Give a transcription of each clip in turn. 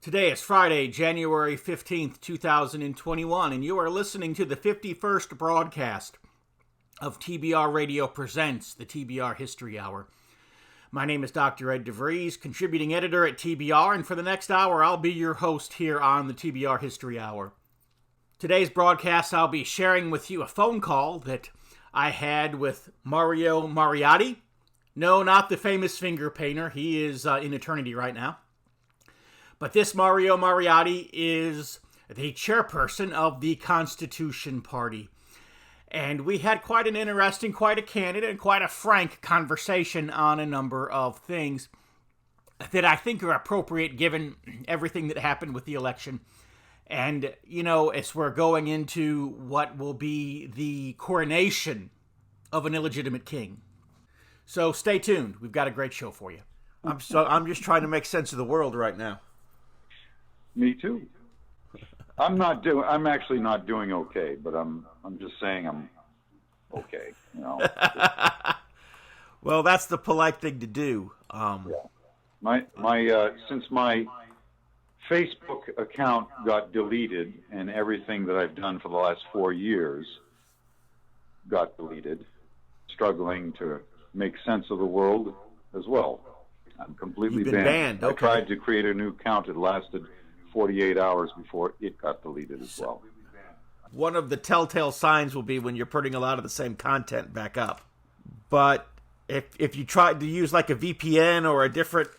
Today is Friday, January 15th, 2021, and you are listening to the 51st broadcast of TBR Radio Presents, the TBR History Hour. My name is Dr. Ed DeVries, contributing editor at TBR, and for the next hour, I'll be your host here on the TBR History Hour. Today's broadcast, I'll be sharing with you a phone call that I had with Mario Mariotti. No, not the famous finger painter. He is in eternity right now. But this Mario Mariotti is the chairperson of the Constitution Party. And we had quite an interesting, quite a candid, and quite a frank conversation on a number of things that I think are appropriate given everything that happened with the election. And, you know, as we're going into what will be the coronation of an illegitimate king. So stay tuned. We've got a great show for you. I'm just trying to make sense of the world right now. Me too. I'm actually not doing okay, but I'm just saying I'm okay. You know. Well, that's the polite thing to do. My since my Facebook account got deleted and everything that I've done for the last 4 years got deleted, struggling to make sense of the world as well. I'm completely You've been banned. Okay. I tried to create a new account. It lasted 48 hours before it got deleted as well. One of the telltale signs will be when you're putting a lot of the same content back up. But if you try to use like a VPN or a different,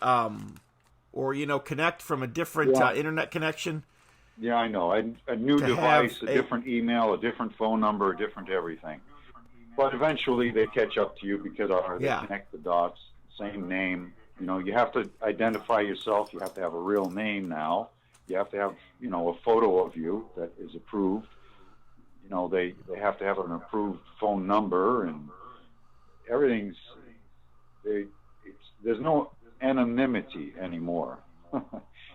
connect from a different internet connection. Yeah, I know. A new device, a different email, a different phone number, a different everything. But eventually they catch up to you because they connect the dots, same name. You know, you have to identify yourself. You have to have a real name now. You have to have, a photo of you that is approved. You know, they have to have an approved phone number and everything's. There's no anonymity anymore.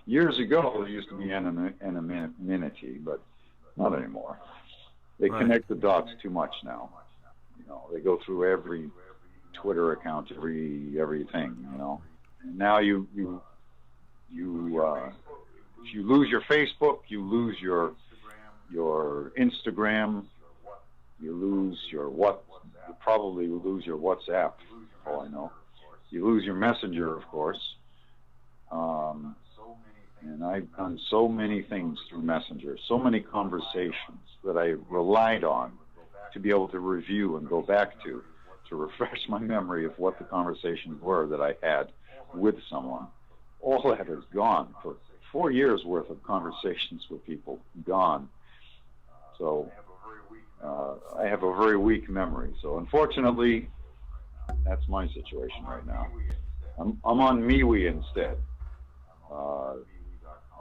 Years ago, there used to be anonymity, but not anymore. They connect the dots too much now. You know, they go through every Twitter account, everything. You know, and now if you lose your Facebook, you lose your Instagram, you probably lose your WhatsApp, for all I know. You lose your Messenger, of course. And I've done so many things through Messenger, so many conversations that I relied on to be able to review and go back to refresh my memory of what the conversations were that I had with someone. All that is gone. For 4 years worth of conversations with people, gone. So I have a very weak memory. So unfortunately, that's my situation right now. I'm on MeWe instead. I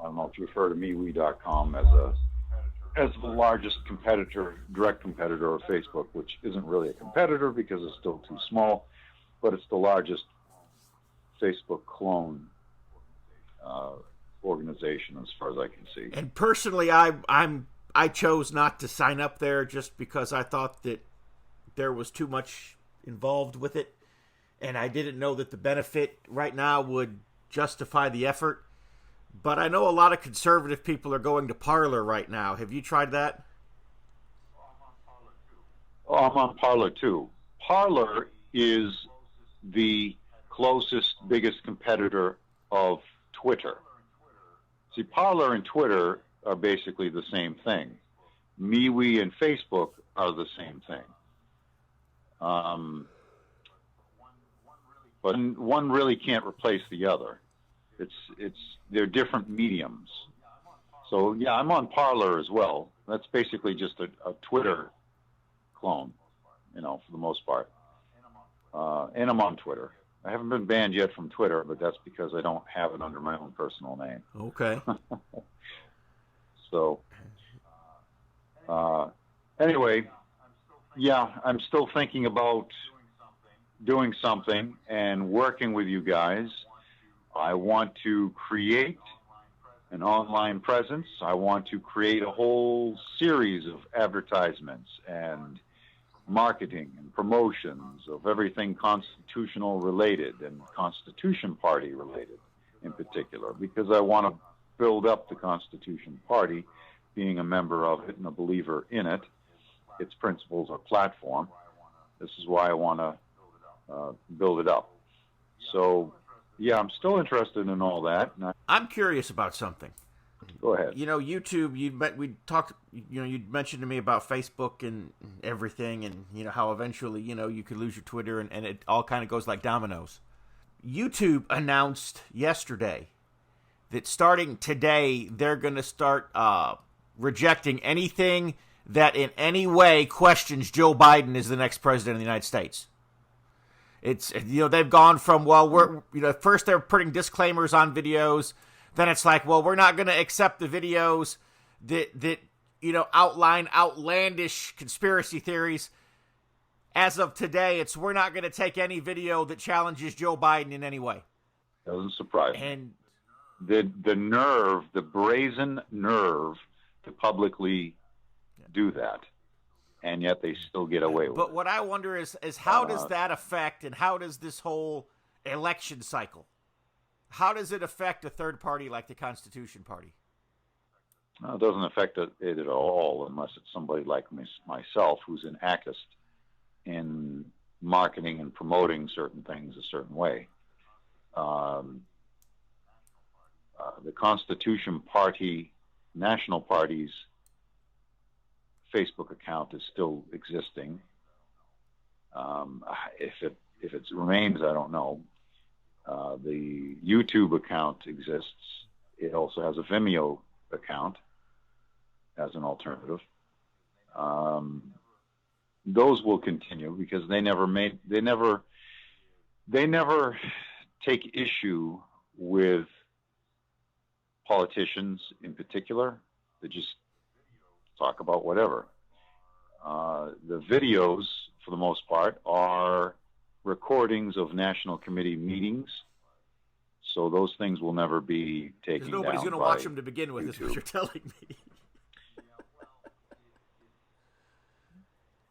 don't know if you refer to MeWe.com as the largest direct competitor of Facebook, which isn't really a competitor because it's still too small, but it's the largest Facebook clone organization as far as I can see. And personally, I chose not to sign up there just because I thought that there was too much involved with it, and I didn't know that the benefit right now would justify the effort. But I know a lot of conservative people are going to Parler right now. Have you tried that? Oh, I'm on Parler too. Parler is the closest, biggest competitor of Twitter. See, Parler and Twitter are basically the same thing. MeWe and Facebook are the same thing. But one really can't replace the other. They're different mediums. So yeah, I'm on Parler as well. That's basically just a Twitter clone, for the most part. And I'm on Twitter. I haven't been banned yet from Twitter, but that's because I don't have it under my own personal name. Okay. So, anyway, yeah, I'm still thinking about doing something and working with you guys. I want to create an online presence. I want to create a whole series of advertisements and marketing and promotions of everything constitutional related and Constitution Party related in particular, because I want to build up the Constitution Party, being a member of it and a believer in it, its principles or platform. This is why I want to build it up. So, yeah, I'm still interested in all that. I'm curious about something. Go ahead. YouTube. You'd mentioned to me about Facebook and everything, and how eventually you could lose your Twitter, and it all kind of goes like dominoes. YouTube announced yesterday that starting today, they're going to start rejecting anything that in any way questions Joe Biden as the next president of the United States. It's, they've gone from, first they're putting disclaimers on videos. Then it's like, well, we're not going to accept the videos that outline outlandish conspiracy theories. As of today, we're not going to take any video that challenges Joe Biden in any way. Doesn't surprise me. And the nerve, the brazen nerve to publicly do that, and yet they still get away with it. But what I wonder is how does that affect, and how does this whole election cycle, how does it affect a third party like the Constitution Party? No, it doesn't affect it at all unless it's somebody like myself who's an activist in marketing and promoting certain things a certain way. The Constitution Party, National Party's Facebook account is still existing. If it remains, I don't know. The YouTube account exists. It also has a Vimeo account as an alternative. Those will continue because they never take issue with politicians in particular. They just talk about whatever. The videos, for the most part, are recordings of National Committee meetings. So those things will never be taken down. Nobody's going to watch them to begin with, is what you're telling me.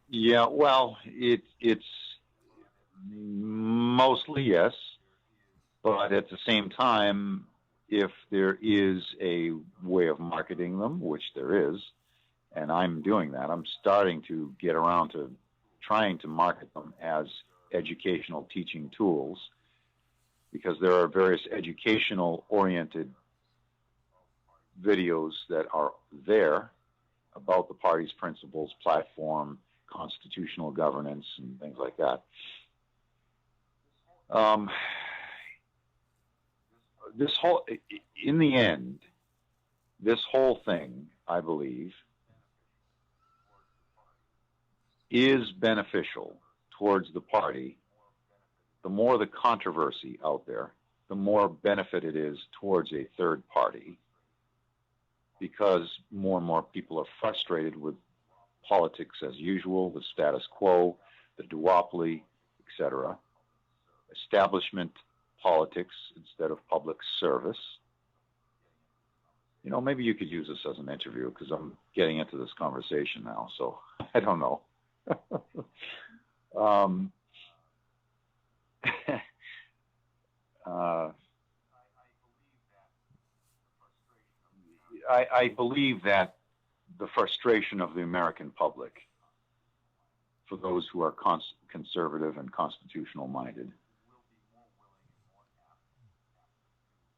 Yeah, well, it's mostly yes, but at the same time, if there is a way of marketing them, which there is, and I'm doing that, I'm starting to get around to trying to market them as educational teaching tools, because there are various educational-oriented videos that are there about the party's principles, platform, constitutional governance, and things like that. In the end, this whole thing, I believe, is beneficial towards the party. The more the controversy out there, the more benefit it is towards a third party, because more and more people are frustrated with politics as usual, the status quo, the duopoly, etc. Establishment politics instead of public service. Maybe you could use this as an interview, because I'm getting into this conversation now, so I don't know. I believe that the frustration of the American public, for those who are conservative and constitutional minded,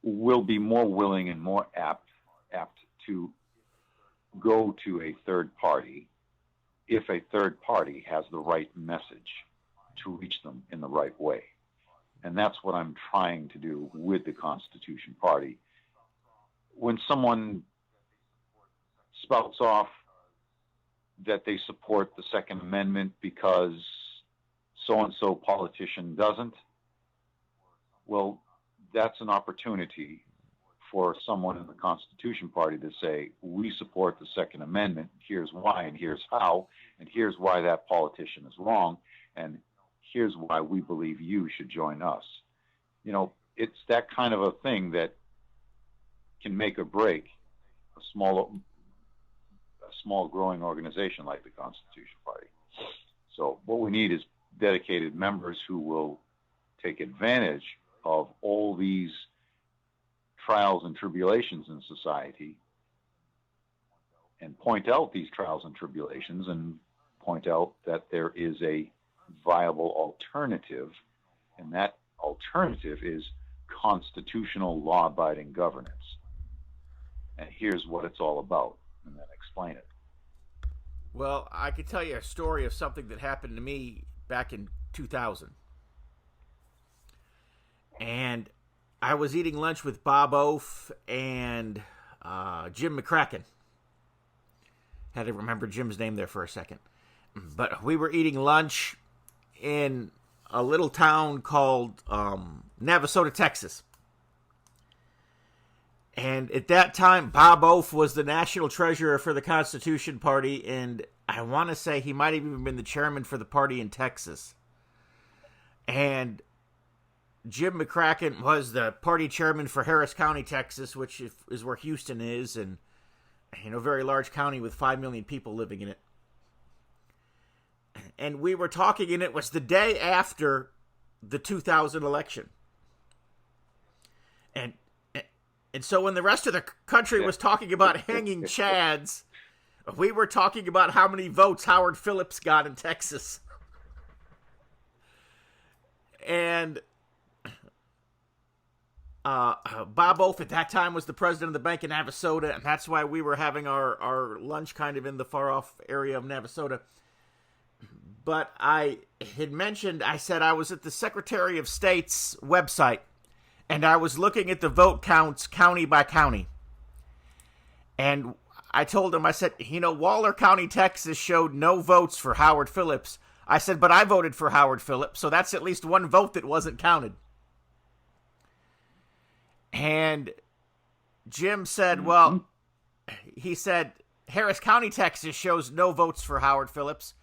will be more willing and more apt to go to a third party if a third party has the right message to reach them in the right way. And that's what I'm trying to do with the Constitution Party. When someone spouts off that they support the Second Amendment because so-and-so politician doesn't, well, that's an opportunity for someone in the Constitution Party to say, we support the Second Amendment, here's why, and here's how, and here's why that politician is wrong, and here's why we believe you should join us. It's that kind of a thing that can make or break a small growing organization like the Constitution Party. So what we need is dedicated members who will take advantage of all these trials and tribulations in society and point out these trials and tribulations and point out that there is a viable alternative, and that alternative is constitutional law-abiding governance. And here's what it's all about, and then explain it. Well, I could tell you a story of something that happened to me back in 2000. And I was eating lunch with Bob Oaf and Jim McCracken. Had to remember Jim's name there for a second. But we were eating lunch in a little town called Navasota, Texas. And at that time, Bob Oaf was the national treasurer for the Constitution Party, and I want to say he might have even been the chairman for the party in Texas. And Jim McCracken was the party chairman for Harris County, Texas, which is where Houston is, and a very large county with 5 million people living in it. And we were talking, and it was the day after the 2000 election. And so when the rest of the country was talking about hanging chads, we were talking about how many votes Howard Phillips got in Texas. And Bob Oaf at that time was the president of the Bank of Navasota, and that's why we were having our lunch kind of in the far-off area of Navasota. But I had mentioned, I said I was at the Secretary of State's website, and I was looking at the vote counts county by county. And I told him, I said, Waller County, Texas showed no votes for Howard Phillips. I said, but I voted for Howard Phillips, so that's at least one vote that wasn't counted. And Jim said, well, he said, Harris County, Texas shows no votes for Howard Phillips.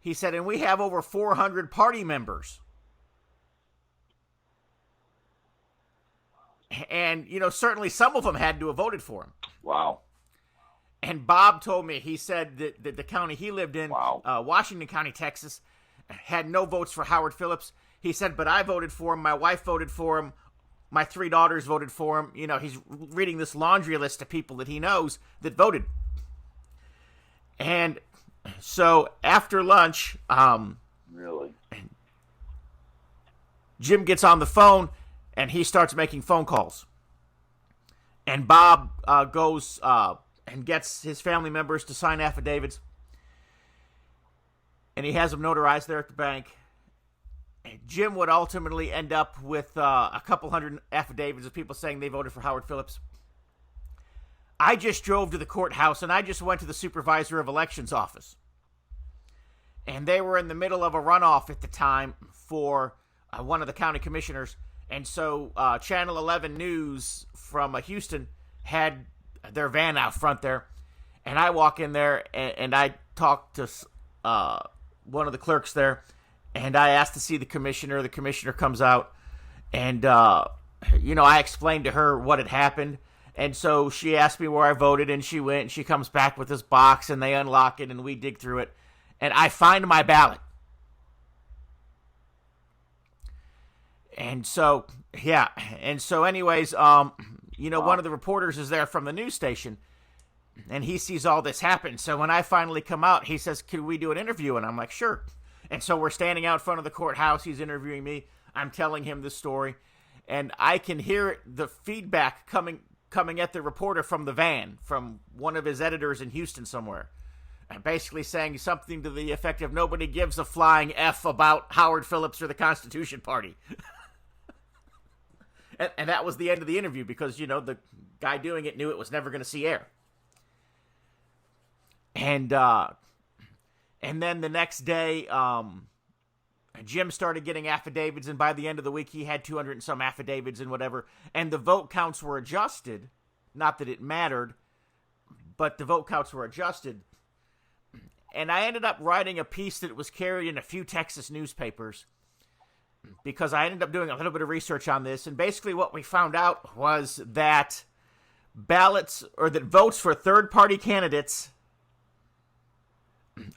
He said, and we have over 400 party members. And, certainly some of them had to have voted for him. Wow. And Bob told me, he said that the county he lived in, Washington County, Texas, had no votes for Howard Phillips. He said, but I voted for him. My wife voted for him. My 3 daughters voted for him. He's reading this laundry list of people that he knows that voted. And so after lunch, really, Jim gets on the phone and he starts making phone calls. And Bob goes and gets his family members to sign affidavits. And he has them notarized there at the bank. And Jim would ultimately end up with a couple hundred affidavits of people saying they voted for Howard Phillips. I just drove to the courthouse and I just went to the supervisor of elections office. And they were in the middle of a runoff at the time for one of the county commissioners. And so Channel 11 News from Houston had their van out front there. And I walk in there and I talk to one of the clerks there. And I asked to see the commissioner. The commissioner comes out. And, I explained to her what had happened. And so she asked me where I voted. And she went and she comes back with this box. And they unlock it and we dig through it. And I find my ballot. And so, yeah. And so anyways, one of the reporters is there from the news station. And he sees all this happen. So when I finally come out, he says, can we do an interview? And I'm like, sure. And so we're standing out front of the courthouse. He's interviewing me. I'm telling him the story. And I can hear the feedback coming at the reporter from the van, from one of his editors in Houston somewhere. And basically saying something to the effect of, nobody gives a flying F about Howard Phillips or the Constitution Party. And that was the end of the interview because, the guy doing it knew it was never going to see air. And then the next day, Jim started getting affidavits, and by the end of the week, he had 200 and some affidavits and whatever. And the vote counts were adjusted. Not that it mattered, but the vote counts were adjusted. And I ended up writing a piece that was carried in a few Texas newspapers because I ended up doing a little bit of research on this. And basically what we found out was that votes for third-party candidates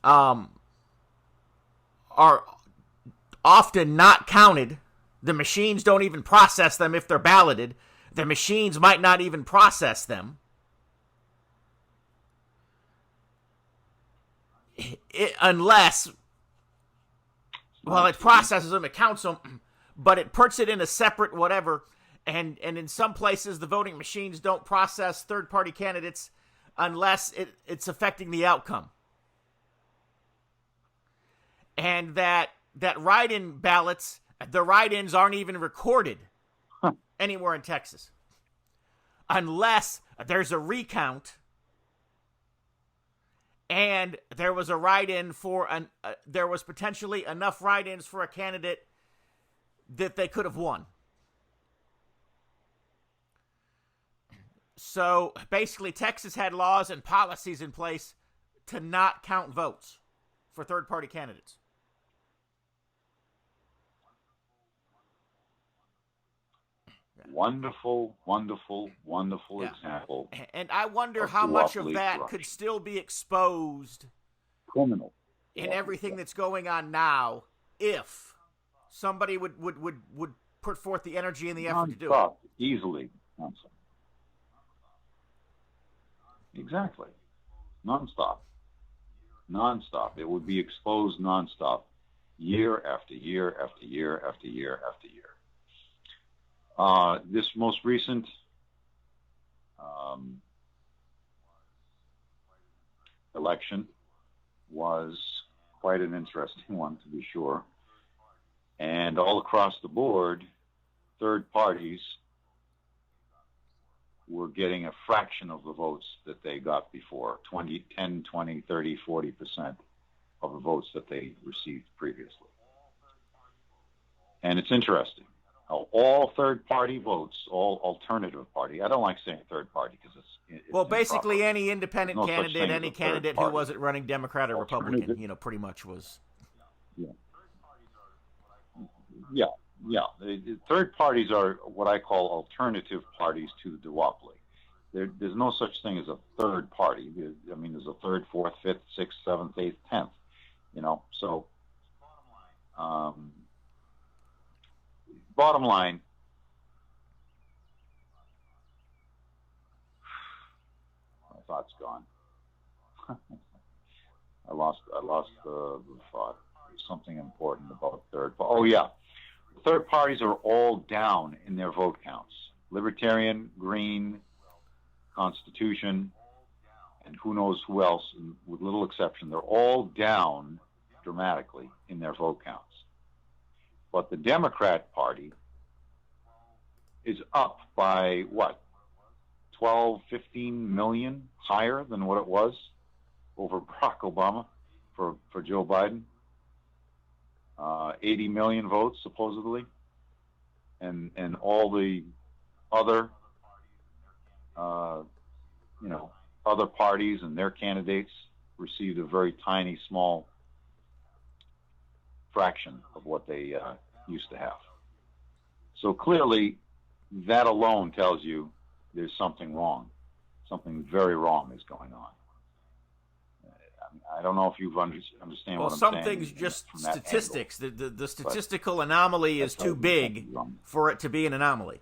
are often not counted. The machines don't even process them if they're balloted. The machines might not even process them. Unless, well, it processes them, it counts them, but it puts it in a separate whatever, and in some places the voting machines don't process third-party candidates unless it's affecting the outcome. And that write-in ballots, the write-ins aren't even recorded anywhere in Texas. Unless there's a recount and there was a write-in for there was potentially enough write-ins for a candidate that they could have won. So basically, Texas had laws and policies in place to not count votes for third-party candidates. Wonderful, wonderful, wonderful example. And I wonder how much of that could still be exposed criminal in everything that's going on now if somebody would put forth the energy and the effort to do it. Easily. Exactly. Nonstop. It would be exposed nonstop, year after year after year after year after year. This most recent election was quite an interesting one, to be sure. And all across the board, third parties were getting a fraction of the votes that they got before, 10, 20, 30, 40% of the votes that they received previously. And it's interesting. All third-party votes, all alternative party. I don't like saying third party because it's well, basically improper. any independent candidate, any candidate who wasn't running Democrat or Republican, pretty much was. Yeah. The third parties are what I call alternative parties to the duopoly. There's no such thing as a third party. I mean, there's a third, fourth, fifth, sixth, seventh, eighth, 10th. So. Bottom line, my thought's gone. I lost the thought. There's something important about third. Oh yeah, third parties are all down in their vote counts. Libertarian, Green, Constitution, and who knows who else, with little exception, they're all down dramatically in their vote counts. But the Democrat Party is up by, 12, 15 million higher than what it was over Barack Obama for Joe Biden. 80 million votes, supposedly. And all the other, other parties and their candidates received a very tiny, small fraction of what they used to have. So clearly, that alone tells you there's something wrong. Something very wrong is going on. I don't know if you understand what I'm saying. Well, some things just statistics. The statistical anomaly is too big for it to be an anomaly.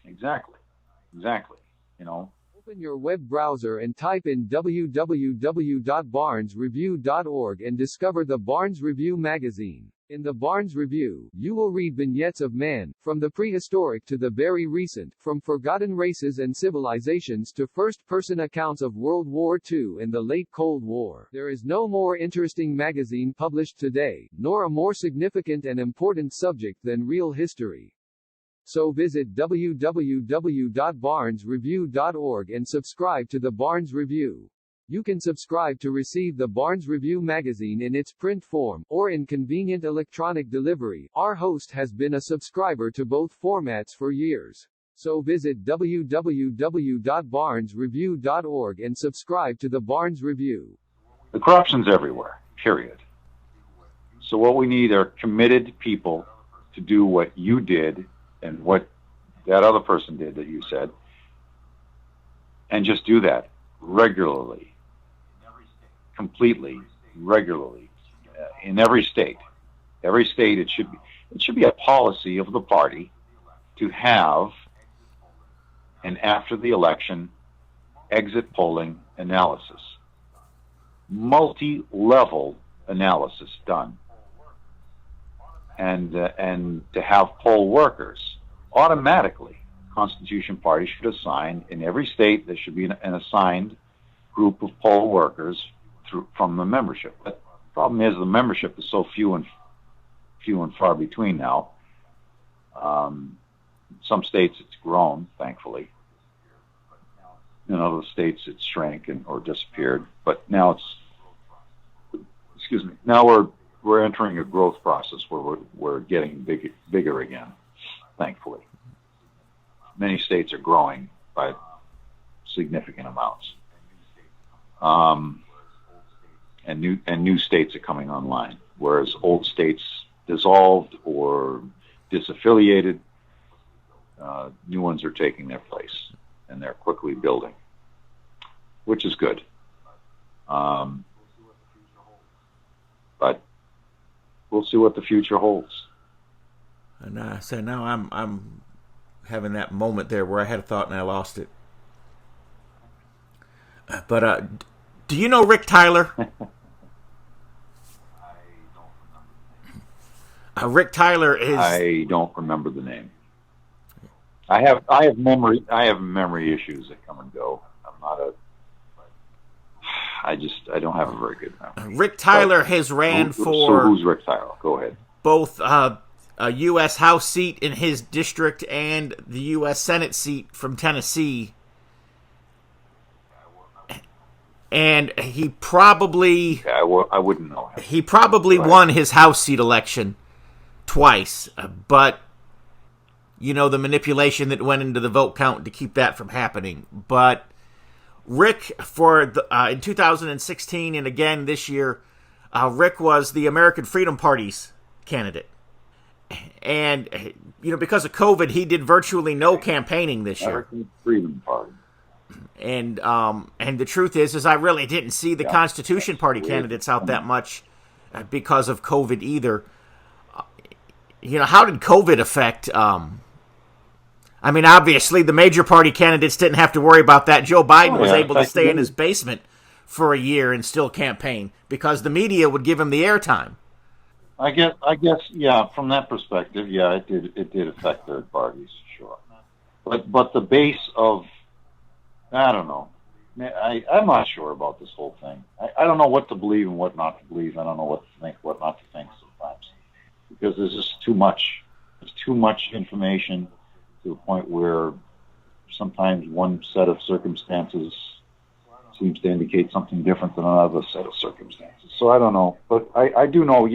Exactly. Open your web browser and type in www.barnesreview.org and discover the Barnes Review magazine. In the Barnes Review, you will read vignettes of man, from the prehistoric to the very recent, from forgotten races and civilizations to first-person accounts of World War II and the late Cold War. There is no more interesting magazine published today, nor a more significant and important subject than real history. So visit www.barnesreview.org and subscribe to the Barnes Review. You can subscribe to receive the Barnes Review magazine in its print form, or in convenient electronic delivery. Our host has been a subscriber to both formats for years. So visit www.barnesreview.org and subscribe to the Barnes Review. The corruption's everywhere, period. So what we need are committed people to do what you did and what that other person did that you said, and just do that regularly. Completely, regularly, in every state. Every state, it should be a policy of the party to have and after the election exit polling analysis. Multi-level analysis done. And to have poll workers automatically, Constitution Party should assign, in every state there should be an assigned group of poll workers from the membership. But the problem is the membership is so few and far between now. Some states it's grown, thankfully. In other states it's shrank or disappeared. But now now we're entering a growth process where we're getting bigger again, thankfully. Many states are growing by significant amounts. And new states are coming online, whereas old states dissolved or disaffiliated. New ones are taking their place, and they're quickly building, which is good. But we'll see what the future holds. And so now I'm having that moment there where I had a thought and I lost it. But do you know Rick Tyler? Rick Tyler is. I don't remember the name. I have memory issues that come and go. I don't have a very good memory. Rick Tyler has ran for. So who's Rick Tyler? Go ahead. Both a U.S. House seat in his district and the U.S. Senate seat from Tennessee. And he probably. I wouldn't know him. He probably won his House seat election twice, but the manipulation that went into the vote count to keep that from happening. But Rick, in 2016 and again this year, Rick was the American Freedom Party's candidate. And, because of COVID, he did virtually no campaigning this year. American Freedom Party. And the truth is I really didn't see the Constitution Party candidates out that much because of COVID either. How did COVID affect... obviously, the major party candidates didn't have to worry about that. Joe Biden was able to stay in his basement for a year and still campaign because the media would give him the airtime. I guess, from that perspective, it did affect third parties, sure. But the base of, I don't know. I'm not sure about this whole thing. I don't know what to believe and what not to believe. I don't know what to think, what not to think sometimes. Because there's just too much. There's too much information to the point where sometimes one set of circumstances seems to indicate something different than another set of circumstances. So I don't know. But I do know,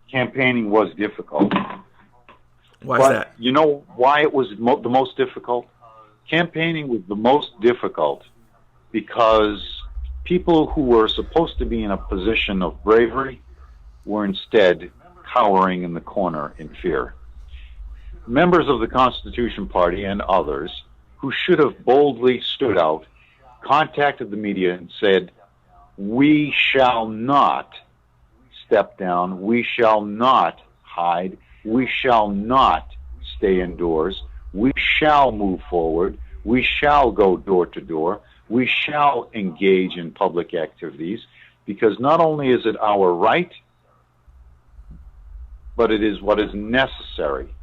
campaigning was difficult. Why is that? You know why it was the most difficult? Campaigning was the most difficult because people who were supposed to be in a position of bravery were instead cowering in the corner in fear. Members of the Constitution Party and others who should have boldly stood out contacted the media and said, "We shall not step down. We shall not hide. We shall not stay indoors. We shall move forward. We shall go door to door. We shall engage in public activities because not only is it our right, but it is what is necessary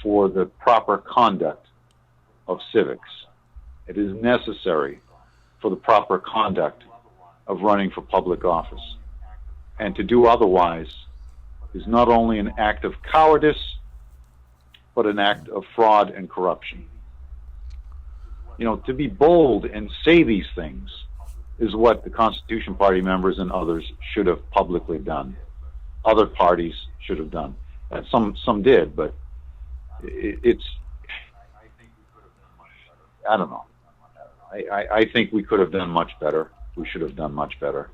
for the proper conduct of civics. It is necessary for the proper conduct of running for public office. And to do otherwise is not only an act of cowardice, but an act of fraud and corruption. To be bold and say these things is what the Constitution Party members and others should have publicly done. Other parties should have done. And some did, but it's... I don't know. I think we could have done much better. We should have done much better.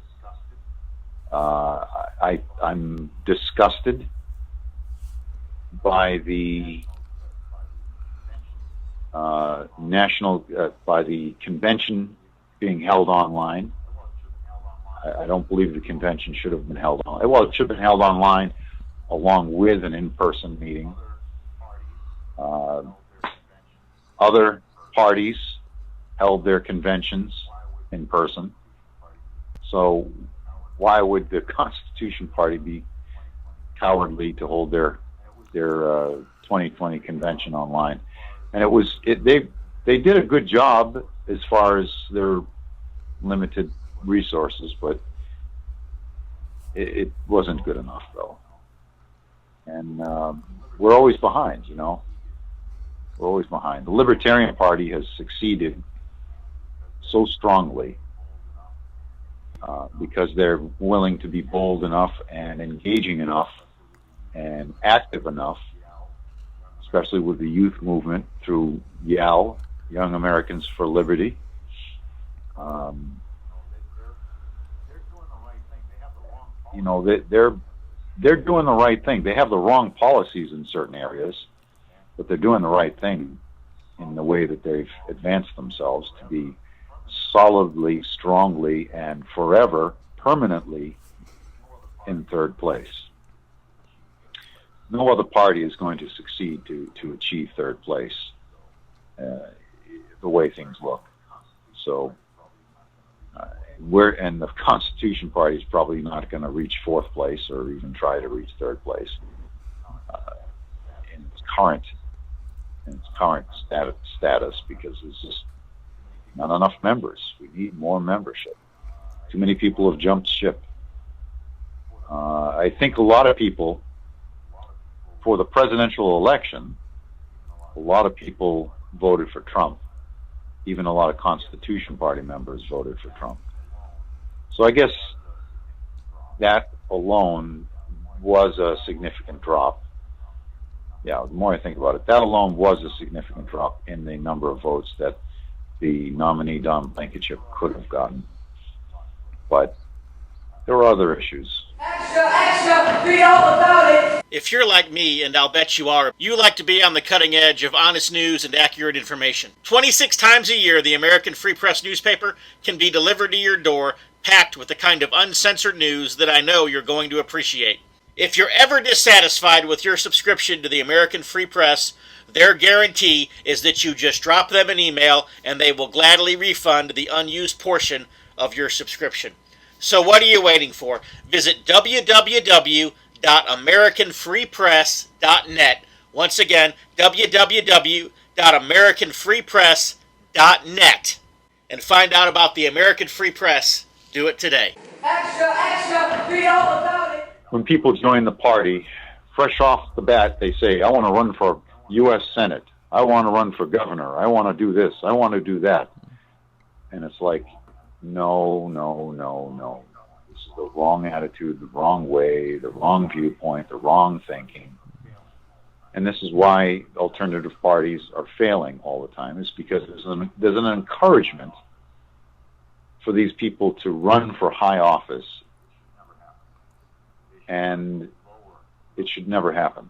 I'm disgusted by the by the convention being held online. I don't believe the convention should have been held online. Well, it should have been held online along with an in-person meeting. Other parties held their conventions in person. So why would the Constitution Party be cowardly to hold their 2020 convention online? And they did a good job as far as their limited resources, but it wasn't good enough, though. And we're always behind, you know. We're always behind. The Libertarian Party has succeeded so strongly because they're willing to be bold enough and engaging enough and active enough, especially with the youth movement through YAL, Young Americans for Liberty. You know, they're doing the right thing. They have the wrong policies in certain areas, but they're doing the right thing in the way that they've advanced themselves to be solidly, strongly, and forever, permanently in third place. No other party is going to succeed to achieve third place the way things look. So and the Constitution Party is probably not going to reach fourth place or even try to reach third place in its current status because there's just not enough members. We need more membership. Too many people have jumped ship. I think a lot of people, for the presidential election, a lot of people voted for Trump. Even a lot of Constitution Party members voted for Trump. So I guess that alone was a significant drop. Yeah, the more I think about it, that alone was a significant drop in the number of votes that the nominee, Don Blankenship, could have gotten. But there are other issues. Extra, read all about it. If you're like me, and I'll bet you are, you like to be on the cutting edge of honest news and accurate information. 26 times a year, the American Free Press newspaper can be delivered to your door, packed with the kind of uncensored news that I know you're going to appreciate. If you're ever dissatisfied with your subscription to the American Free Press, their guarantee is that you just drop them an email and they will gladly refund the unused portion of your subscription. So what are you waiting for? Visit www.americanfreepress.net. Once again, www.americanfreepress.net. And find out about the American Free Press. Do it today. Extra, read all about it. When people join the party, fresh off the bat, they say, I want to run for U.S. Senate. I want to run for governor. I want to do this. I want to do that. And it's like, no. This is the wrong attitude, the wrong way, the wrong viewpoint, the wrong thinking. And this is why alternative parties are failing all the time, is because there's an encouragement for these people to run for high office, and it should never happen.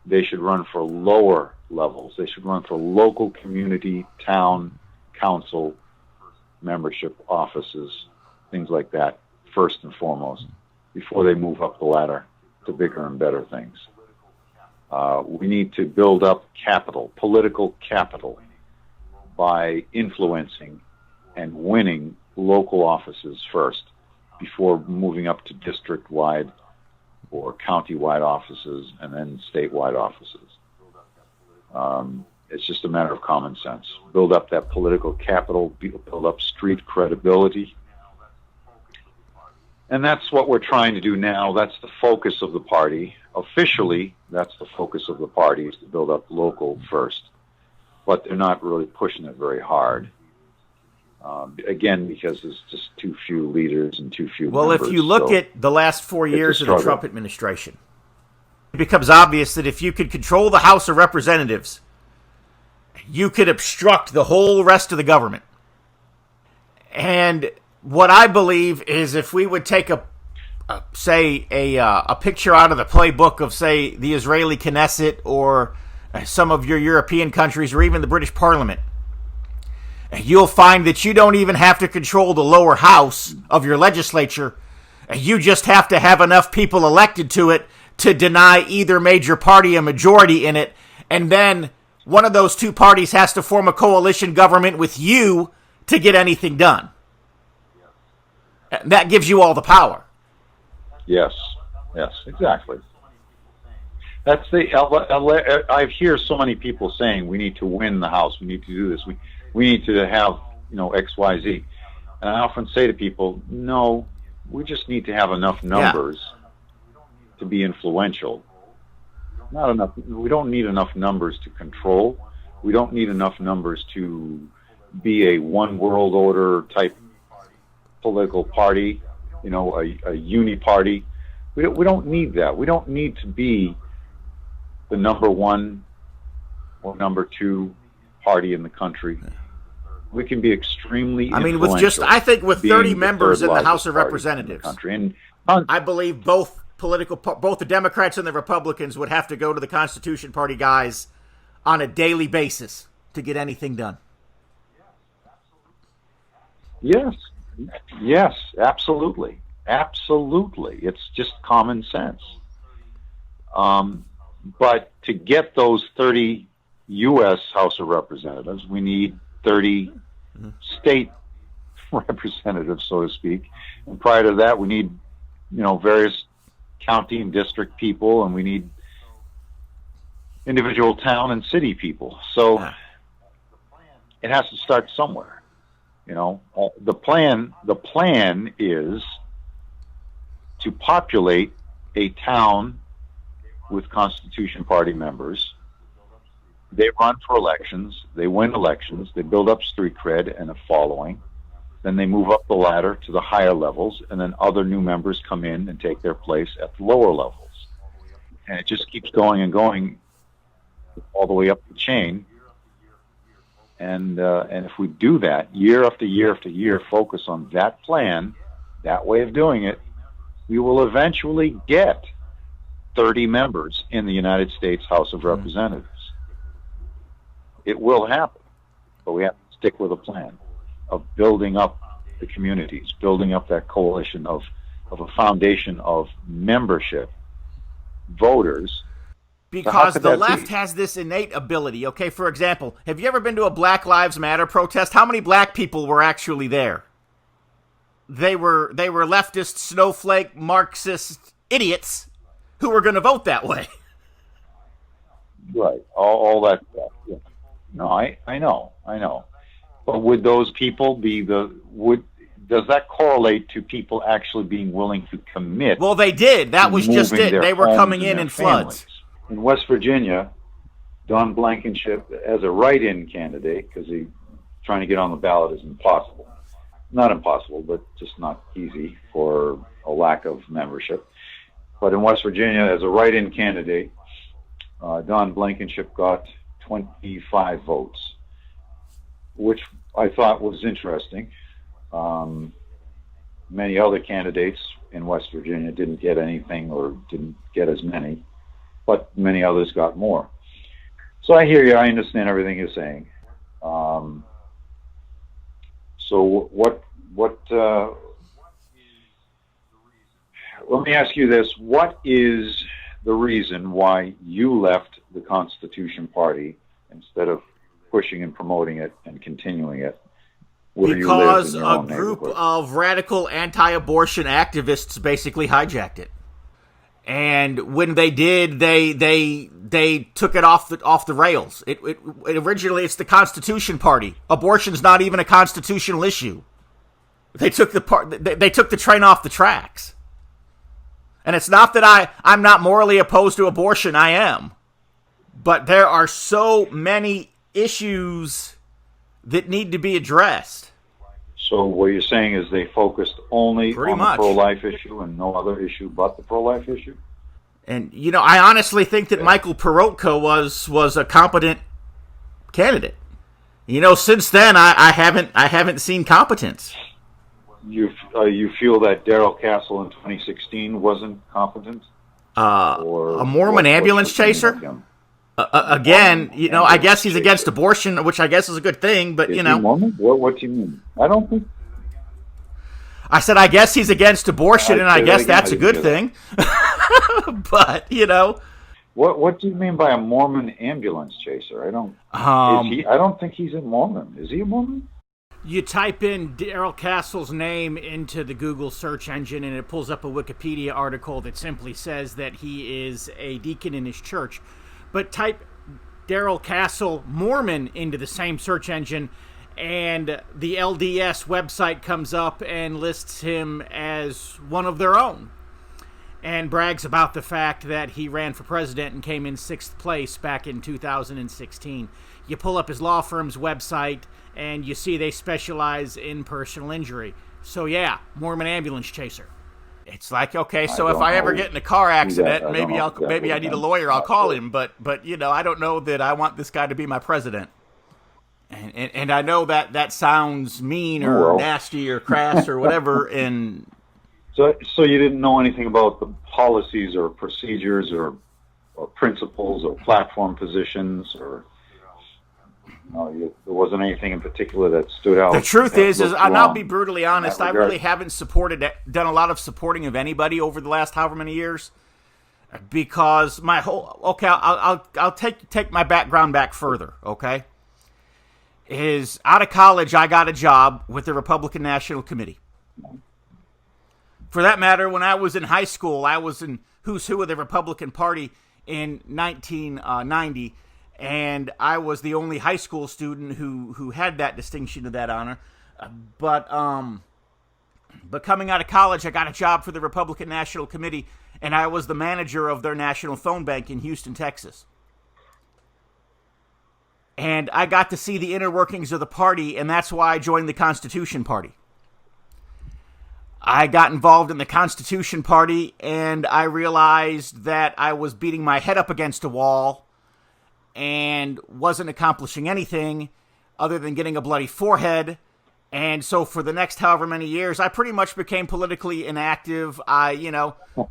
They should run for lower levels. They should run for local community, town, council, membership offices, things like that, first and foremost, before they move up the ladder to bigger and better things. We need to build up capital, political capital, by influencing and winning local offices first before moving up to district-wide or county-wide offices and then statewide offices. It's just a matter of common sense. Build up that political capital, build up street credibility. And that's what we're trying to do now. That's the focus of the party. Officially, that's the focus of the party, is to build up local first. But they're not really pushing it very hard. Again, because there's just too few leaders and too few members. If you look at the last 4 years of the Trump administration, it becomes obvious that if you could control the House of Representatives, you could obstruct the whole rest of the government. And what I believe is if we would take a picture out of the playbook of, say, the Israeli Knesset or some of your European countries or even the British Parliament, you'll find that you don't even have to control the lower house of your legislature. You just have to have enough people elected to it to deny either major party a majority in it, and then one of those two parties has to form a coalition government with you to get anything done. That gives you all the power. Yes, exactly. That's I hear so many people saying we need to win the House, we need to do this, we need to have, X, Y, Z. And I often say to people, no, we just need to have enough numbers to be influential. Not enough. We don't need enough numbers to control. We don't need enough numbers to be a one world order type political party, a uni party. We don't need that. We don't need to be the number one or number two party in the country. We can be extremely influential. I think with 30 members in the House of Representatives, and I believe both the Democrats and the Republicans would have to go to the Constitution Party guys on a daily basis to get anything done. Yes, absolutely. It's just common sense. But to get those 30 U.S. House of Representatives, we need 30 state representatives, so to speak. And prior to that, we need, various county and district people, and we need individual town and city people. So it has to start somewhere. The plan is to populate a town with Constitution Party members. They run for elections, they win elections, they build up street cred and a following. Then they move up the ladder to the higher levels, and then other new members come in and take their place at the lower levels. And it just keeps going and going all the way up the chain. And if we do that year after year after year, focus on that plan, that way of doing it, we will eventually get 30 members in the United States House of Representatives. It will happen, but we have to stick with a plan of building up the communities, building up that coalition of a foundation of membership, voters. Because the left has this innate ability. Okay, for example, have you ever been to a Black Lives Matter protest? How many black people were actually there? They were leftist, snowflake, Marxist idiots who were going to vote that way. Right, all that stuff. Yeah. No, I know. But would those people does that correlate to people actually being willing to commit? Well, they did. That was just it. They were coming in floods. In West Virginia, Don Blankenship, as a write-in candidate, because he's trying to get on the ballot is impossible. Not impossible, but just not easy for a lack of membership. But in West Virginia, as a write-in candidate, Don Blankenship got 25 votes, which I thought was interesting. Many other candidates in West Virginia didn't get anything or didn't get as many, but many others got more. So I hear you. I understand everything you're saying. So what? Let me ask you this: what is the reason why you left the Constitution Party instead of pushing and promoting it and continuing it? Because a group of radical anti-abortion activists basically hijacked it. And when they did, they took it off the rails. It originally it's the Constitution Party. Abortion's not even a constitutional issue. They took the train off the tracks. And it's not that I'm not morally opposed to abortion. I am. But there are so many issues that need to be addressed. So what you're saying is they focused only on the pro-life issue and no other issue but the pro-life issue? And, I honestly think that Michael Perotko was a competent candidate. Since then, I haven't seen competence. You feel that Darrell Castle in 2016 wasn't competent? A Mormon ambulance chaser? Again, I guess he's against abortion, which I guess is a good thing, but, Is he Mormon? What do you mean? I don't think... I said, I guess he's against abortion, and I guess that's a good thing. But, What do you mean by a Mormon ambulance chaser? I don't. I don't think he's a Mormon. Is he a Mormon? You type in Darrell Castle's name into the Google search engine, and it pulls up a Wikipedia article that simply says that he is a deacon in his church. But type Darrell Castle Mormon into the same search engine, and the LDS website comes up and lists him as one of their own, and brags about the fact that he ran for president and came in 6th place back in 2016. You pull up his law firm's website, and you see they specialize in personal injury. So yeah, Mormon ambulance chaser. It's like, okay, so if I ever get in a car accident, maybe I need a lawyer, I'll call him, but I don't know that I want this guy to be my president. And I know that sounds mean or nasty or crass or whatever, and so you didn't know anything about the policies or procedures or principles or platform positions, or there wasn't anything in particular that stood out. The truth is I'll be brutally honest, I really haven't done a lot of supporting of anybody over the last however many years, because I'll take my background back further, okay? Is out of college, I got a job with the Republican National Committee. For that matter, when I was in high school, I was in who's who of the Republican Party in 1990, and I was the only high school student who had that distinction of that honor. But coming out of college, I got a job for the Republican National Committee, and I was the manager of their national phone bank in Houston, Texas. And I got to see the inner workings of the party, and that's why I joined the Constitution Party. I got involved in the Constitution Party, and I realized that I was beating my head up against a wall and wasn't accomplishing anything other than getting a bloody forehead. And so for the next however many years, I pretty much became politically inactive. I,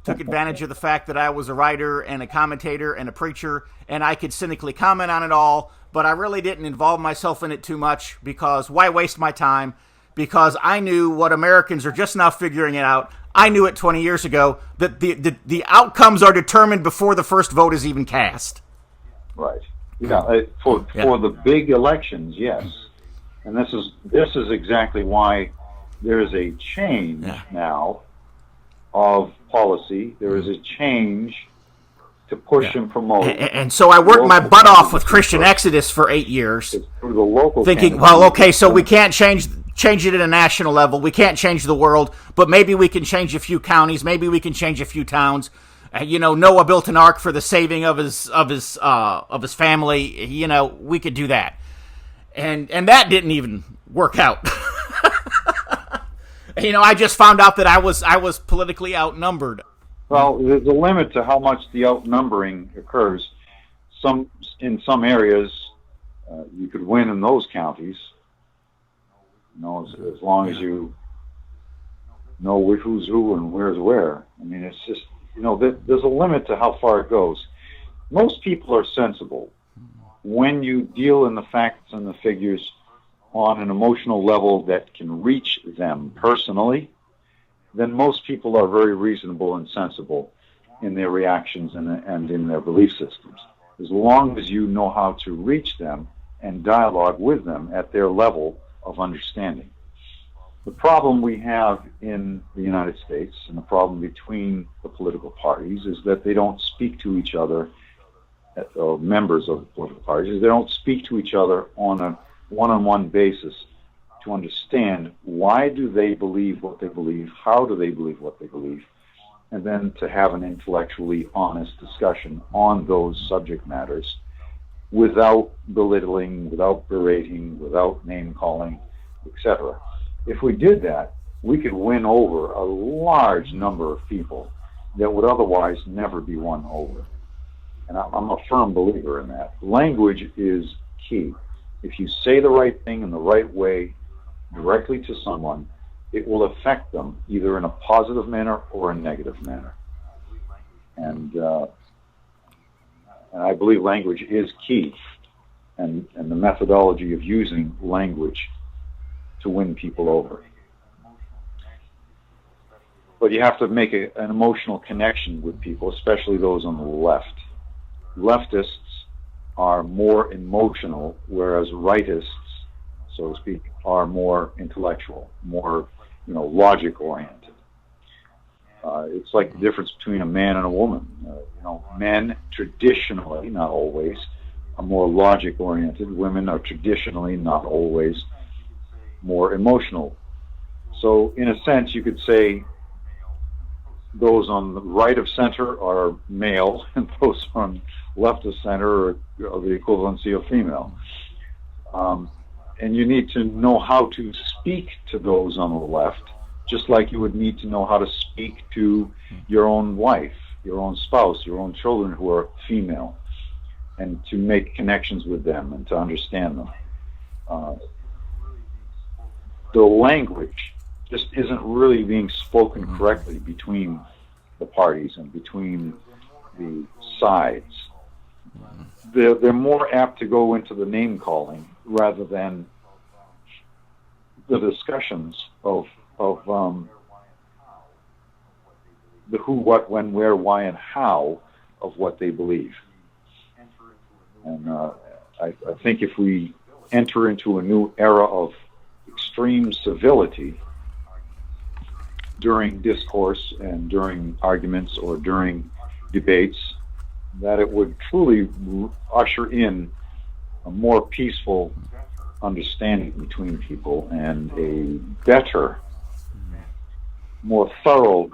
took advantage of the fact that I was a writer and a commentator and a preacher, and I could cynically comment on it all, but I really didn't involve myself in it too much, because why waste my time? Because I knew what Americans are just now figuring it out. I knew it 20 years ago, that the outcomes are determined before the first vote is even cast. Right. Yeah. For the big elections, yes. And this is exactly why there is a change now of policy. There is a change to push and promote. And so I worked my butt off with Christian Exodus for 8 years, thinking, well, okay, so we can't change it at a national level. We can't change the world, but maybe we can change a few counties. Maybe we can change a few towns. Noah built an ark for the saving of his family. We could do that. And that didn't even work out. I just found out that I was politically outnumbered. Well, there's a limit to how much the outnumbering occurs. In some areas, you could win in those counties. As long as you know who's who and where's where. I mean, it's just there's a limit to how far it goes. Most people are sensible. When you deal in the facts and the figures on an emotional level that can reach them personally, then most people are very reasonable and sensible in their reactions and in their belief systems. As long as you know how to reach them and dialogue with them at their level of understanding. The problem we have in the United States, and the problem between the political parties, is that they don't speak to each other, or members of the political parties, they don't speak to each other on a one-on-one basis to understand why do they believe what they believe, how do they believe what they believe, and then to have an intellectually honest discussion on those subject matters without belittling, without berating, without name-calling, etc. If we did that, we could win over a large number of people that would otherwise never be won over. And I'm a firm believer in that. Language is key. If you say the right thing in the right way directly to someone, it will affect them either in a positive manner or a negative manner. And I believe language is key, and the methodology of using language to win people over. But you have to make an emotional connection with people, especially those on the left. leftists are more emotional, whereas rightists, so to speak, are more intellectual, more, logic-oriented. It's like the difference between a man and a woman. Men traditionally, not always, are more logic-oriented. Women are traditionally, not always, more emotional. So, in a sense, you could say those on the right of center are male, and those on left of center are the equivalency of female. And you need to know how to speak to those on the left, just like you would need to know how to speak to your own wife, your own spouse, your own children who are female, and to make connections with them and to understand them. The language just isn't really being spoken correctly between the parties and between the sides. They're more apt to go into the name calling rather than the discussions of the who, what, when, where, why, and how of what they believe. And I think if we enter into a new era of extreme civility during discourse and during arguments or during debates, that it would truly usher in a more peaceful understanding between people and a better, more thorough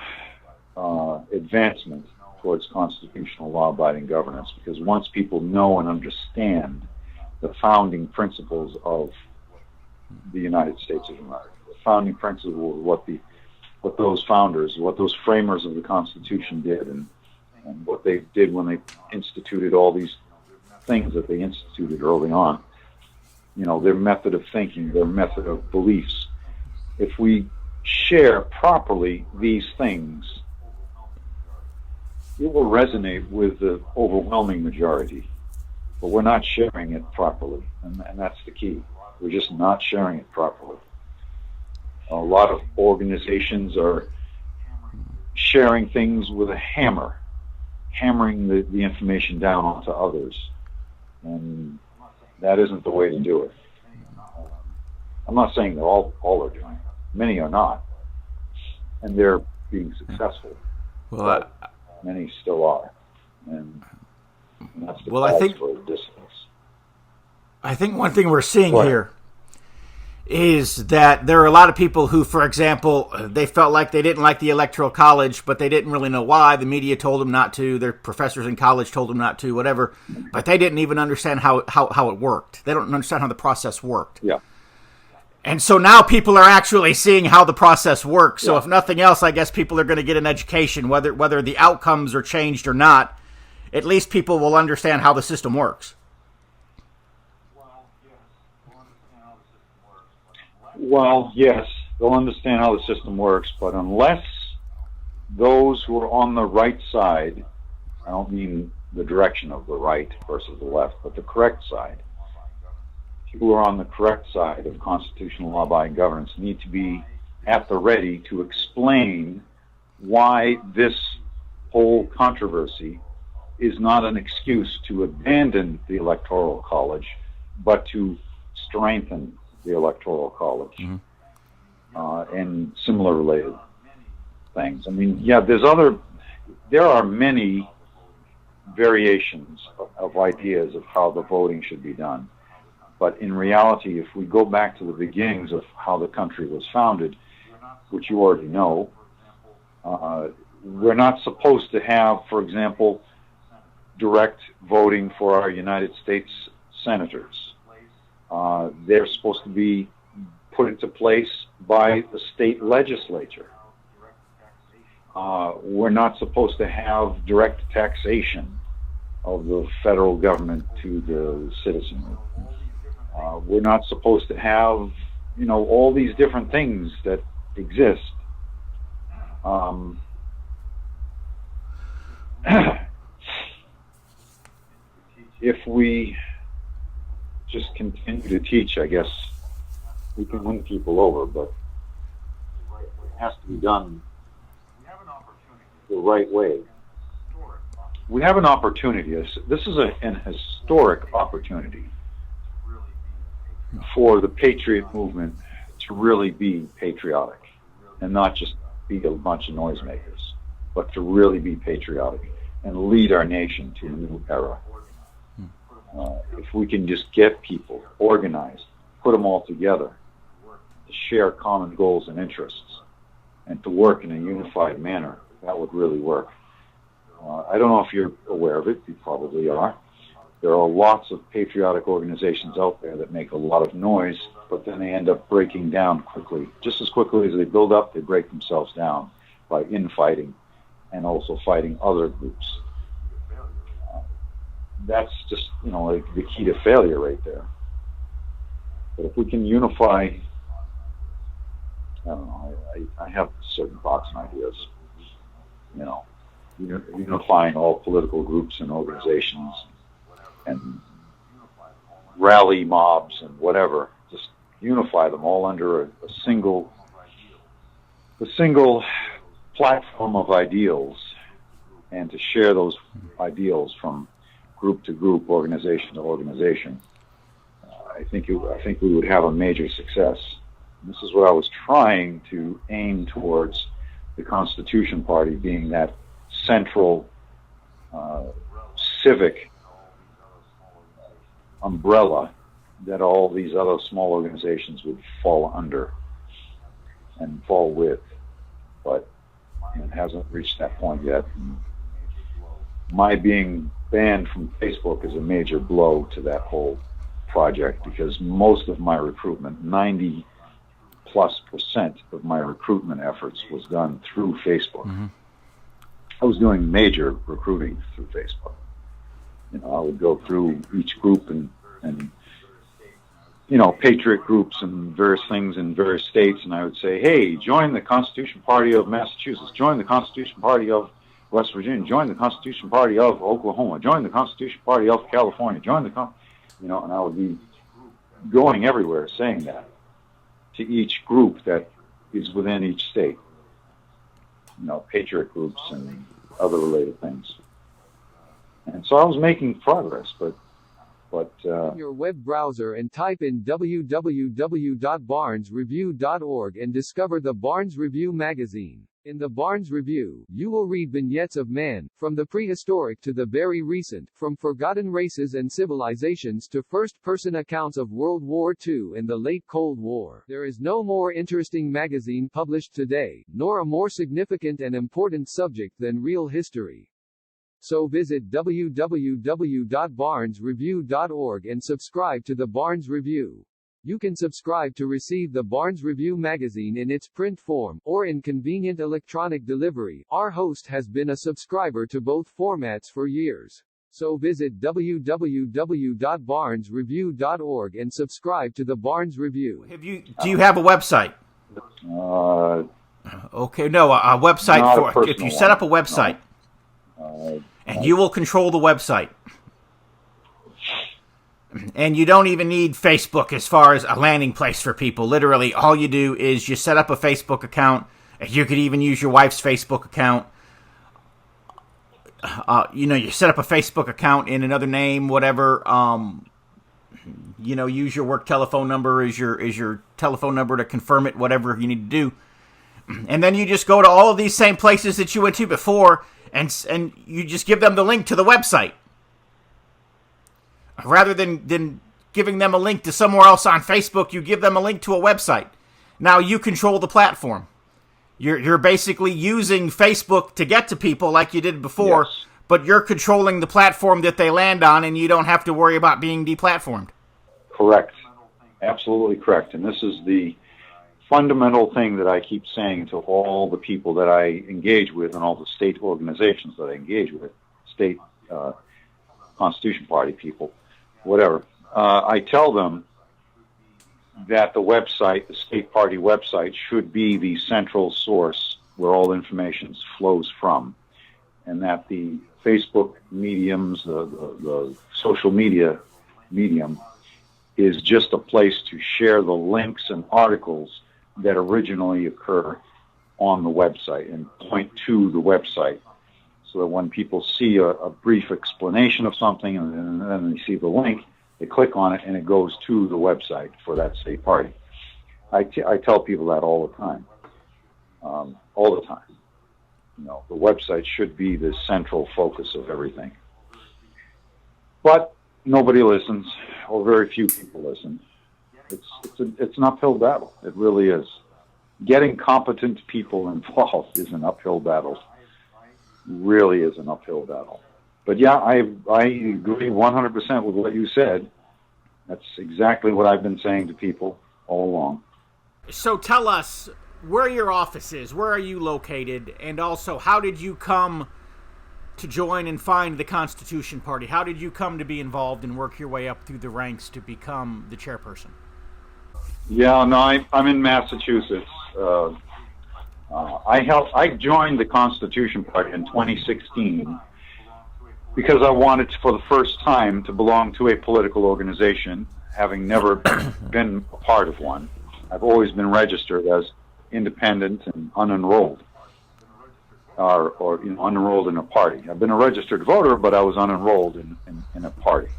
advancement towards constitutional law-abiding governance. Because once people know and understand the founding principles of the United States of America, the founding principles of what those founders, what those framers of the Constitution did, and what they did when they instituted all these things that they instituted early on, their method of thinking, their method of beliefs. If we share properly these things, it will resonate with the overwhelming majority. But we're not sharing it properly, and that's the key. We're just not sharing it properly. A lot of organizations are sharing things with a hammer, hammering the information down onto others. And that isn't the way to do it. I'm not saying that all are doing it. Many are not. And they're being successful. Well, many still are. And that's the I think for dissonance. I think one thing we're seeing here is that there are a lot of people who, for example, they felt like they didn't like the Electoral College, but they didn't really know why. The media told them not to. Their professors in college told them not to, whatever. But they didn't even understand how it worked. They don't understand how the process worked. Yeah. And so now people are actually seeing how the process works. So if nothing else, I guess people are going to get an education, whether the outcomes are changed or not. At least people will understand how the system works. Well, yes, they'll understand how the system works, but unless those who are on the right side, I don't mean the direction of the right versus the left, but the correct side, people who are on the correct side of constitutional law-abiding governance need to be at the ready to explain why this whole controversy is not an excuse to abandon the Electoral College, but to strengthen the Electoral College, and similar related things. I mean, there are many variations of ideas of how the voting should be done. But in reality, if we go back to the beginnings of how the country was founded, which you already know, we're not supposed to have, for example, direct voting for our United States senators. They're supposed to be put into place by the state legislature. We're not supposed to have direct taxation of the federal government to the citizenry. We're not supposed to have, all these different things that exist. If we just continue to teach, I guess we can win people over, but it has to be done the right way. we have an opportunity. This is an historic opportunity for the patriot movement to really be patriotic and not just be a bunch of noisemakers, but to really be patriotic and lead our nation to a new era. If we can just get people organized, put them all together to share common goals and interests and to work in a unified manner, that would really work. I don't know if you're aware of it. You probably are. There are lots of patriotic organizations out there that make a lot of noise, but then they end up breaking down quickly. Just as quickly as they build up, they break themselves down by infighting and also fighting other groups. That's just, like the key to failure right there. But if we can unify, I don't know, I have certain thoughts and ideas, unifying all political groups and organizations and rally mobs and whatever, just unify them all under a single platform of ideals, and to share those ideals from group to group, organization to organization. I think we would have a major success. And this is what I was trying to aim towards, the Constitution Party being that central civic umbrella that all these other small organizations would fall under and fall with, but it hasn't reached that point yet. And my being banned from Facebook is a major blow to that whole project, because most of my recruitment, 90+% of my recruitment efforts, was done through Facebook. Mm-hmm. I was doing major recruiting through Facebook. I would go through each group and patriot groups and various things in various states, and I would say, hey, join the Constitution Party of Massachusetts, join the Constitution Party of West Virginia, join the Constitution Party of Oklahoma, join the Constitution Party of California, join the and I would be going everywhere saying that to each group that is within each state, patriot groups and other related things. And so I was making progress, but in your web browser and type in www.barnesreview.org and discover the Barnes Review magazine. In the Barnes Review, you will read vignettes of man, from the prehistoric to the very recent, from forgotten races and civilizations to first-person accounts of World War II and the late Cold War. There is no more interesting magazine published today, nor a more significant and important subject than real history. So visit www.barnesreview.org and subscribe to the Barnes Review. You can subscribe to receive the Barnes Review magazine in its print form, or in convenient electronic delivery. Our host has been a subscriber to both formats for years. So visit www.barnesreview.org and subscribe to the Barnes Review. Do you have a website? Okay, no, a website for if you set up a website. And you will control the website. And you don't even need Facebook as far as a landing place for people. Literally, all you do is you set up a Facebook account. You could even use your wife's Facebook account. You set up a Facebook account in another name, whatever. Use your work telephone number as your telephone number to confirm it, whatever you need to do. And then you just go to all of these same places that you went to before, and you just give them the link to the website. Rather than giving them a link to somewhere else on Facebook, you give them a link to a website. Now you control the platform. You're basically using Facebook to get to people like you did before, yes, but you're controlling the platform that they land on, and you don't have to worry about being deplatformed. Correct. Absolutely correct. And this is the fundamental thing that I keep saying to all the people that I engage with and all the state organizations that I engage with, state Constitution Party people, whatever. I tell them that the website, the state party website, should be the central source where all information flows from, and that the Facebook mediums, the social media medium, is just a place to share the links and articles that originally occur on the website and point to the website. so that when people see a brief explanation of something and then they see the link, they click on it and it goes to the website for that state party. I tell people that all the time. All the time. You know, the website should be the central focus of everything. But nobody listens, or very few people listen. It's an uphill battle. It really is. Getting competent people involved is an uphill battle. Really is an uphill battle. But yeah, I agree 100% with what you said. That's exactly what I've been saying to people all along. So tell us where your office is. Where are you located? And also, how did you come to join and find the Constitution Party? How did you come to be involved and work your way up through the ranks to become the chairperson? Yeah, no, I'm in Massachusetts. I joined the Constitution Party in 2016 because I wanted to, for the first time, to belong to a political organization, having never been a part of one. I've always been registered as independent and unenrolled, or unenrolled in a party. I've been a registered voter, but I was unenrolled in a party.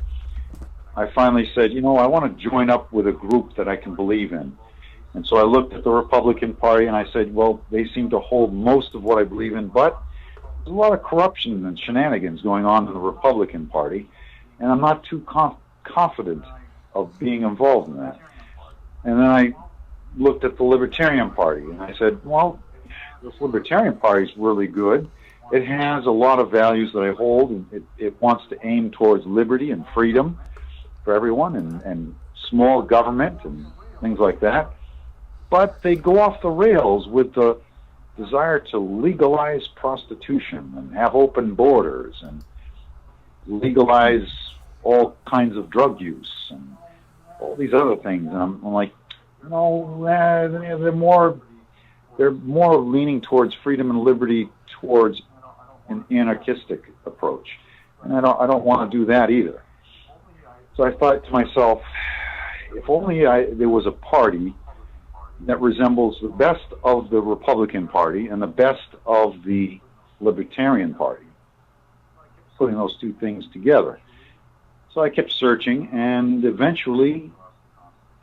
I finally said, I want to join up with a group that I can believe in. And so I looked at the Republican Party and I said, well, they seem to hold most of what I believe in, but there's a lot of corruption and shenanigans going on in the Republican Party, and I'm not too confident of being involved in that. And then I looked at the Libertarian Party and I said, well, this Libertarian Party is really good. It has a lot of values that I hold, and it wants to aim towards liberty and freedom for everyone, and small government and things like that. But they go off the rails with the desire to legalize prostitution and have open borders and legalize all kinds of drug use and all these other things. And I'm like, they're more leaning towards freedom and liberty, towards an anarchistic approach, and I don't want to do that either. So I thought to myself, if only there was a party that resembles the best of the Republican Party and the best of the Libertarian Party, putting those two things together. So I kept searching, and eventually,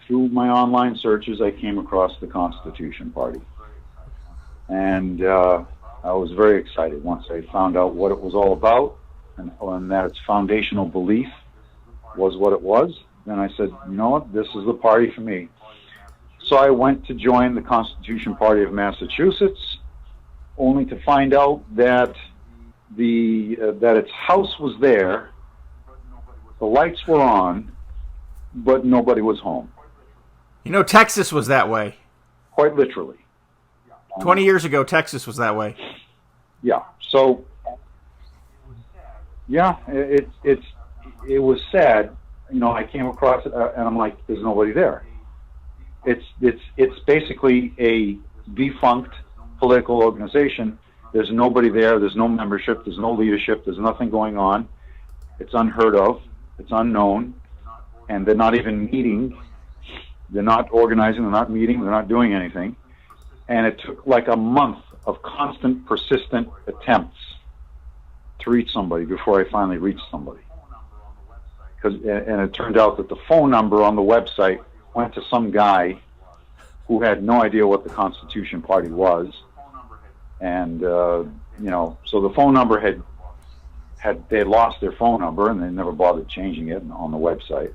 through my online searches, I came across the Constitution Party. And I was very excited once I found out what it was all about, and that its foundational belief was what it was. Then I said, you know what, this is the party for me. So I went to join the Constitution Party of Massachusetts, only to find out that that its house was there, the lights were on, but nobody was home. Texas was that way. Quite literally. 20 years ago, Texas was that way. Yeah. So, yeah, it was sad. I came across it, and I'm like, there's nobody there. It's basically a defunct political organization. There's nobody there. There's no membership. There's no leadership. There's nothing going on. It's unheard of. It's unknown, and they're not even meeting. They're not organizing. They're not meeting. They're not doing anything. And it took like a month of constant, persistent attempts to reach somebody before I finally reached somebody. And it turned out that the phone number on the website went to some guy who had no idea what the Constitution Party was. And, so the phone number they had lost their phone number, and they never bothered changing it on the website.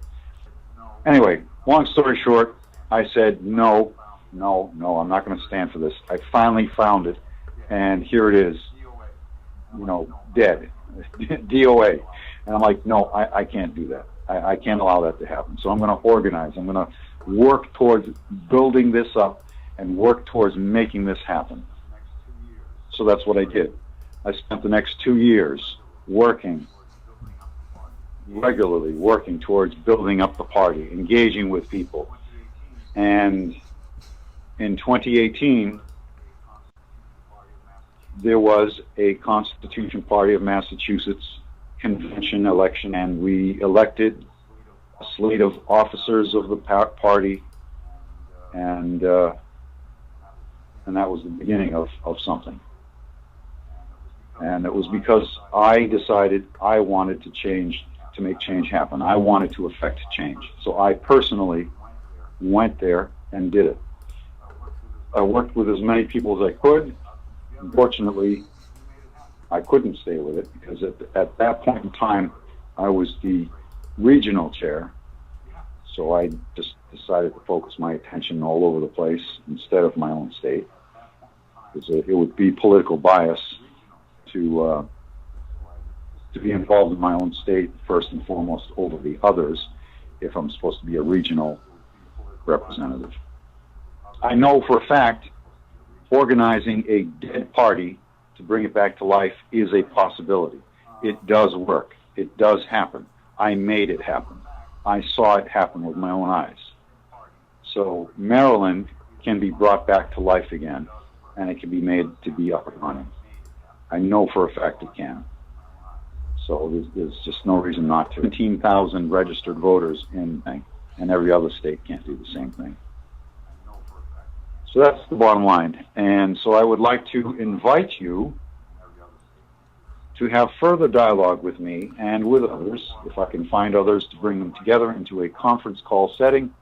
Anyway, long story short, I said, no, I'm not going to stand for this. I finally found it, and here it is, dead, DOA. And I'm like, no, I can't do that. I can't allow that to happen. So I'm going to organize. I'm going to work towards building this up and work towards making this happen. So that's what I did. I spent the next 2 years regularly working towards building up the party, engaging with people. And in 2018, there was a Constitution Party of Massachusetts convention election, and we elected a slate of officers of the party, and that was the beginning of something. And it was because I decided I wanted to make change happen. I wanted to affect change. So I personally went there and did it. I worked with as many people as I could. Unfortunately, I couldn't stay with it because at that point in time, I was the regional chair. So I just decided to focus my attention all over the place instead of my own state. Because it would be political bias to be involved in my own state first and foremost over the others if I'm supposed to be a regional representative. I know for a fact organizing a dead party to bring it back to life is a possibility. It does work. It does happen. I made it happen. I saw it happen with my own eyes. So Maryland can be brought back to life again, and it can be made to be up and running. I know for a fact it can. So there's just no reason not to. 17,000 registered voters and every other state can't do the same thing. So that's the bottom line. And so I would like to invite you to have further dialogue with me and with others, if I can find others to bring them together into a conference call setting.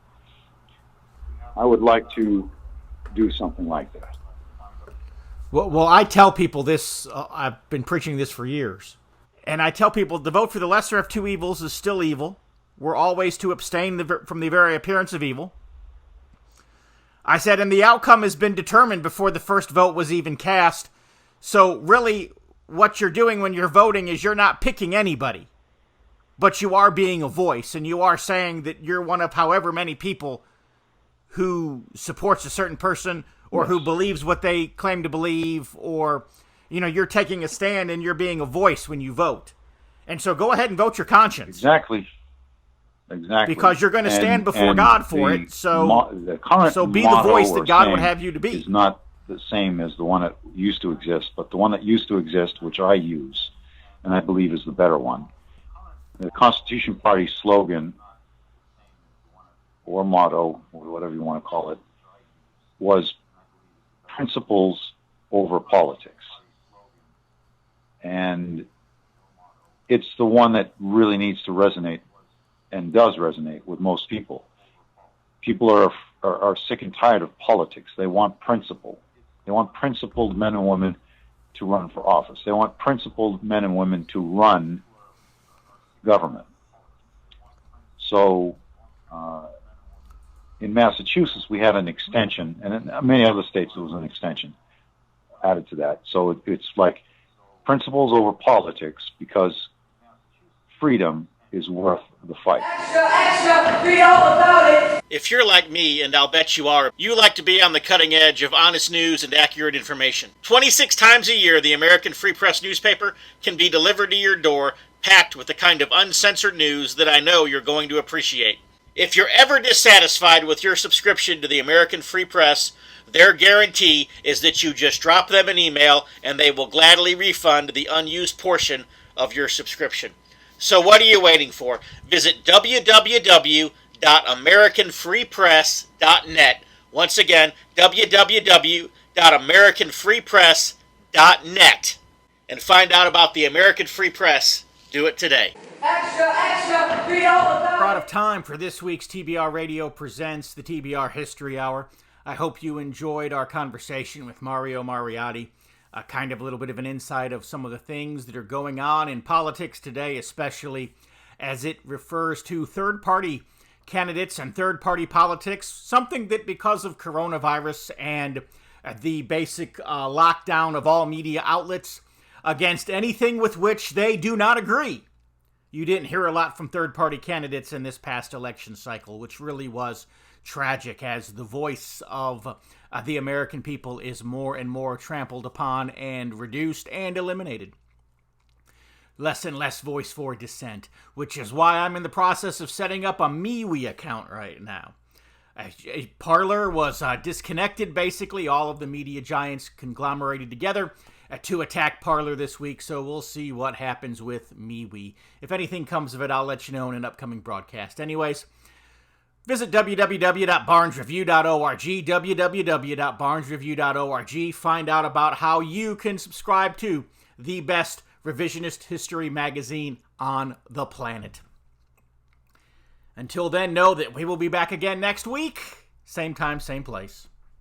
I would like to do something like that. Well, I tell people this, I've been preaching this for years, and I tell people the vote for the lesser of two evils is still evil. We're always to abstain from the very appearance of evil. I said, and the outcome has been determined before the first vote was even cast. So really, what you're doing when you're voting is you're not picking anybody, but you are being a voice, and you are saying that you're one of however many people who supports a certain person or who believes what they claim to believe, or, you're taking a stand and you're being a voice when you vote. And so go ahead and vote your conscience. Exactly. Because you're going to stand before God for it. So be the voice that God would have you to be. It's not the same as the one that used to exist, but the one that used to exist, which I use, and I believe is the better one. The Constitution Party slogan, or motto, or whatever you want to call it, was principles over politics. And it's the one that really needs to resonate, and does resonate with most people. People are sick and tired of politics. They want principle. They want principled men and women to run for office. They want principled men and women to run government. So in Massachusetts, we had an extension, and in many other states there was an extension added to that. So it's like principles over politics, because freedom is worth the fight. Extra, read all about it. If you're like me, and I'll bet you are, you like to be on the cutting edge of honest news and accurate information. 26 times a year, the American Free Press newspaper can be delivered to your door, packed with the kind of uncensored news that I know you're going to appreciate. If you're ever dissatisfied with your subscription to the American Free Press, their guarantee is that you just drop them an email and they will gladly refund the unused portion of your subscription. So what are you waiting for? Visit www.americanfreepress.net. Once again, www.americanfreepress.net. And find out about the American Free Press. Do it today. Extra, read all about it. We're out of time for this week's TBR Radio Presents the TBR History Hour. I hope you enjoyed our conversation with Mario Mariotti. Kind of a little bit of an insight of some of the things that are going on in politics today, especially as it refers to third-party candidates and third-party politics, something that because of coronavirus and the basic lockdown of all media outlets against anything with which they do not agree, you didn't hear a lot from third-party candidates in this past election cycle, which really was tragic as the voice of the American people is more and more trampled upon and reduced and eliminated. Less and less voice for dissent, which is why I'm in the process of setting up a MeWe account right now. Parler was disconnected, basically. All of the media giants conglomerated together to attack Parler this week, so we'll see what happens with MeWe. If anything comes of it, I'll let you know in an upcoming broadcast. Anyways, visit www.barnesreview.org, www.barnesreview.org. Find out about how you can subscribe to the best revisionist history magazine on the planet. Until then, know that we will be back again next week. Same time, same place.